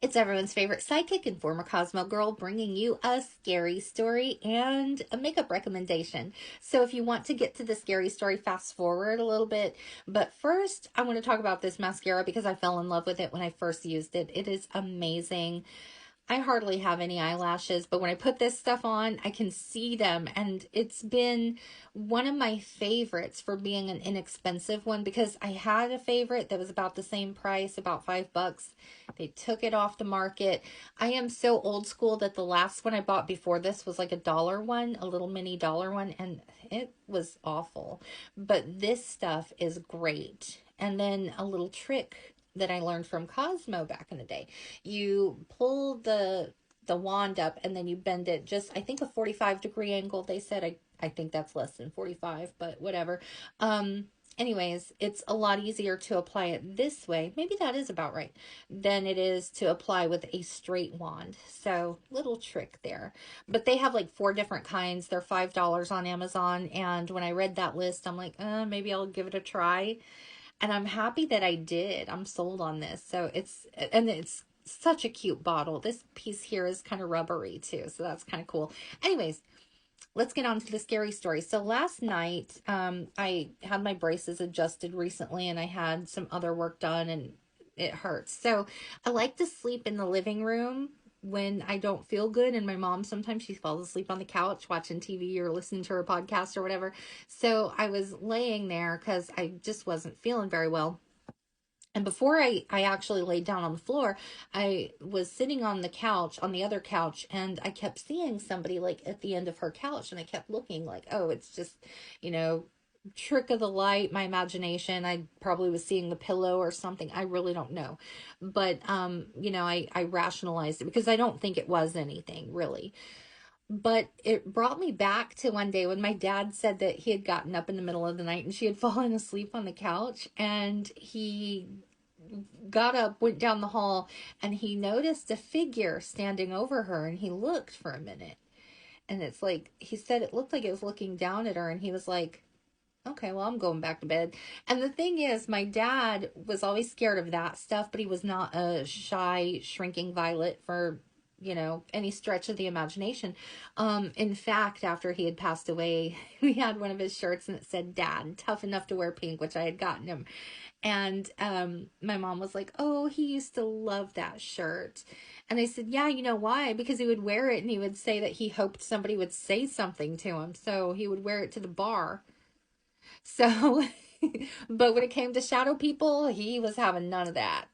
It's everyone's favorite psychic and former Cosmo girl bringing you a scary story and a makeup recommendation. So if you want to get to the scary story, fast forward a little bit. But first, I want to talk about this mascara because I fell in love with it when I first used it. It is amazing. I hardly have any eyelashes, but when I put this stuff on, I can see them. And it's been one of my favorites for being an inexpensive one because I had a favorite that was about the same price, about $5. They took it off the market. I am so old school that the last one I bought before this was like a dollar one, a little mini dollar one, and it was awful. But this stuff is great. And then a little trick that I learned from Cosmo back in the day. You pull the wand up and then you bend it just, I think, a 45-degree angle. They said, I think that's less than 45, but whatever. Anyways, it's a lot easier to apply it this way. Maybe that is about right, than it is to apply with a straight wand. So little trick there. But they have like 4 different kinds. They're $5 on Amazon. And when I read that list, I'm like, maybe I'll give it a try. And I'm happy that I did. I'm sold on this. So it's such a cute bottle. This piece here is kind of rubbery too. So that's kind of cool. Anyways, let's get on to the scary story. So last night, I had my braces adjusted recently and I had some other work done and it hurts. So I like to sleep in the living room when I don't feel good. And my mom, sometimes she falls asleep on the couch watching TV or listening to her podcast or whatever. So I was laying there because I just wasn't feeling very well. And before I actually laid down on the floor, I was sitting on the couch, on the other couch, and I kept seeing somebody like at the end of her couch. And I kept looking like, oh, it's just, you know, trick of the light, my imagination. I probably was seeing the pillow or something. I really don't know. But, I rationalized it because I don't think it was anything really. But it brought me back to one day when my dad said that he had gotten up in the middle of the night and she had fallen asleep on the couch, and he got up, went down the hall, and he noticed a figure standing over her, and he looked for a minute. And it's like, he said it looked like it was looking down at her, and he was like, okay, well, I'm going back to bed. And the thing is, my dad was always scared of that stuff, but he was not a shy, shrinking violet for, any stretch of the imagination. In fact, after he had passed away, we had one of his shirts and it said, Dad, tough enough to wear pink, which I had gotten him. And my mom was like, oh, he used to love that shirt. And I said, yeah, you know why? Because he would wear it and he would say that he hoped somebody would say something to him. So he would wear it to the bar. So, but when it came to shadow people, he was having none of that.